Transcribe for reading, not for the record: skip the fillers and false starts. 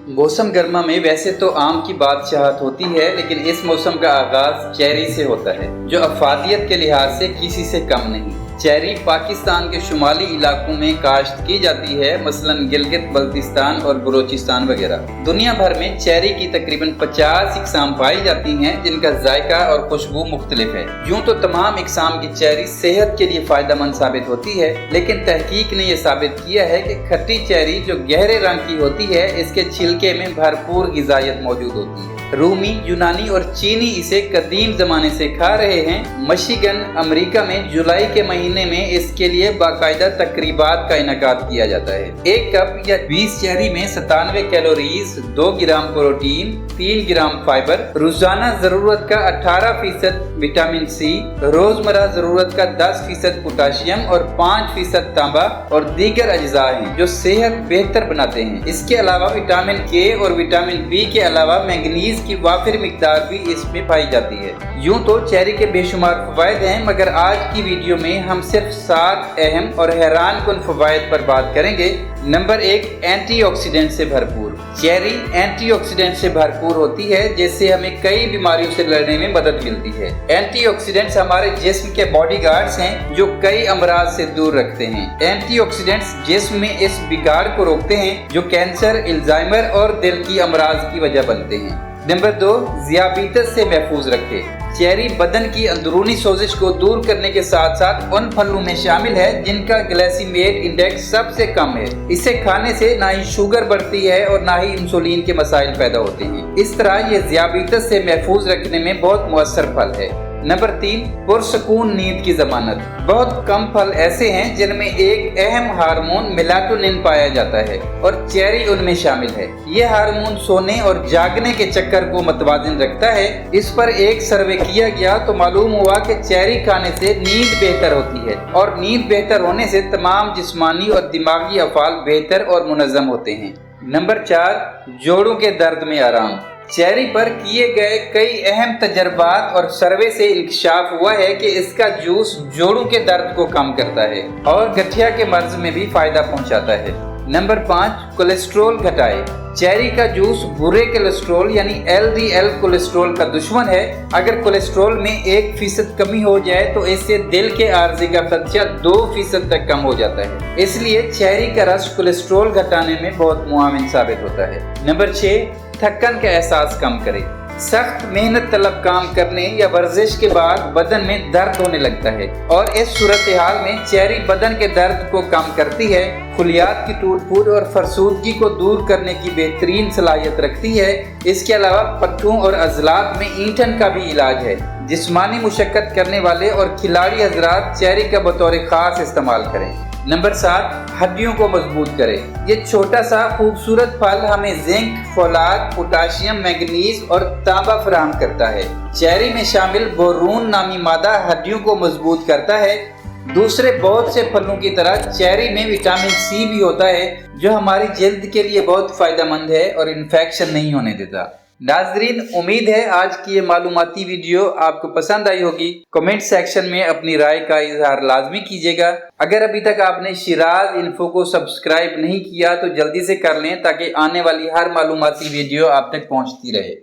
मौसम गर्मा में वैसे तो आम की बादशाहत होती है, लेकिन इस मौसम का आगाज चेरी से होता है, जो अफादियत के लिहाज से किसी से कम नहीं। चेरी पाकिस्तान के शुमाली इलाकों में काश्त की जाती है, मसलन गिलगित बल्तिस्तान और बलोचिस्तान वगैरह। दुनिया भर में चेरी की तकरीबन 50 इकसाम पाई जाती हैं, जिनका जायका और खुशबू मुख्तलिफ है। यूं तो तमाम इकसाम की चेरी सेहत के लिए फायदेमंद साबित होती है, लेकिन तहकीक ने यह साबित किया है कि खट्टी चेरी जो गहरे रंग की होती है, इसके छिलके में भरपूर गिजायत मौजूद होती है। रूमी, यूनानी और चीनी इसे कदीम जमाने से खा रहे हैं। मिशिगन, अमेरिका में जुलाई के महीने में इसके लिए बाकायदा तकरीबात का इनेकाद किया जाता है। एक कप या 20 चेरी में 97 कैलोरीज, 2 ग्राम प्रोटीन, 3 ग्राम फाइबर, रोजाना जरूरत का 18% विटामिन सी, रोजमर्रा जरूरत का 10% पोटाशियम और 5% तांबा और दीगर अज्जा हैं जो सेहत बेहतर बनाते हैं। इसके अलावा विटामिन के और विटामिन बी के अलावा मैंगनीज की वाफिर मिकदार भी इसमें पाई जाती है। यूं तो चेरी के बेशुमार फवायद हैं, मगर आज की वीडियो में हम सिर्फ 7 अहम और हैरान कुन फवायद पर बात करेंगे। नंबर 1, एंटीऑक्सीडेंट से भरपूर। चेरी एंटीऑक्सीडेंट से भरपूर होती है, जिससे हमें कई बीमारियों से लड़ने में मदद मिलती है। एंटीऑक्सीडेंट्स हमारे जिस्म के बॉडीगार्ड्स हैं जो कई अमराज से दूर रखते हैं। एंटीऑक्सीडेंट्स जिस्म में इस बिगाड़ को रोकते हैं जो कैंसर, अल्जाइमर और दिल की अमराज की वजह बनते हैं। नंबर 2, ज़ियाबीतस से महफूज रखे। चेरी बदन की अंदरूनी सोजिश को दूर करने के साथ साथ उन फलों में शामिल है जिनका ग्लाइसेमिक इंडेक्स सबसे कम है। इसे खाने से ना ही शुगर बढ़ती है और ना ही इंसुलिन के मसाइल पैदा होते हैं। इस तरह ये ज़ियाबीतस से महफूज रखने में बहुत मुअस्सर फल है। नंबर 3, पुरसकून नींद की जमानत। बहुत कम फल ऐसे हैं जिनमें एक अहम हार्मोन मेलाटोनिन पाया जाता है और चेरी उनमें शामिल है। यह हार्मोन सोने और जागने के चक्कर को मतवाजिन रखता है। इस पर एक सर्वे किया गया तो मालूम हुआ कि चेरी खाने से नींद बेहतर होती है और नींद बेहतर होने से तमाम जिस्मानी और दिमागी अफ़ाल बेहतर और मुनज़्ज़म होते हैं। नंबर 4, जोड़ों के दर्द में आराम। चेरी पर किए गए कई अहम तजर्बात और सर्वे से इंकशाफ हुआ है कि इसका जूस जोड़ों के दर्द को कम करता है और गठिया के मर्ज में भी फायदा पहुंचाता है। नंबर 5, कोलेस्ट्रोल घटाए। चेरी का जूस बुरे कोलेस्ट्रोल यानी LDL कोलेस्ट्रोल का दुश्मन है। अगर कोलेस्ट्रोल में 1% कमी हो जाए तो इससे दिल के आर्जे का खदशा 2% तक कम हो जाता है। इसलिए चेरी का रस कोलेस्ट्रोल घटाने में बहुत मुआविन साबित होता है। नंबर 6, थकन का एहसास कम करे। सख्त मेहनत तलब काम करने या वर्जिश के बाद बदन में दर्द होने लगता है और इस सूरत हाल में चेरी बदन के दर्द को कम करती है, खुलियात की टूट फूट और फरसूदगी को दूर करने की बेहतरीन सलाहियत रखती है। इसके अलावा पट्टों और अजलात में ईंठन का भी इलाज है। जिस्मानी मुशक्कत करने वाले और खिलाड़ी हजरात चेरी का बतौर खास इस्तेमाल करें। नंबर 7, हड्डियों को मजबूत करे। ये छोटा सा खूबसूरत फल हमें जिंक, फौलाद, पोटाशियम, मैंगनीज और तांबा फराहम करता है। चेरी में शामिल बोरून नामी मादा हड्डियों को मजबूत करता है। दूसरे बहुत से फलों की तरह चेरी में विटामिन सी भी होता है, जो हमारी जल्द के लिए बहुत फायदेमंद है और इन्फेक्शन नहीं होने देता। नाजरीन, उम्मीद है आज की ये मालूमाती वीडियो आपको पसंद आई होगी। कमेंट सेक्शन में अपनी राय का इजहार लाजमी कीजिएगा। अगर अभी तक आपने शिराज इन्फो को सब्सक्राइब नहीं किया तो जल्दी से कर लें, ताकि आने वाली हर मालूमाती वीडियो आप तक पहुंचती रहे।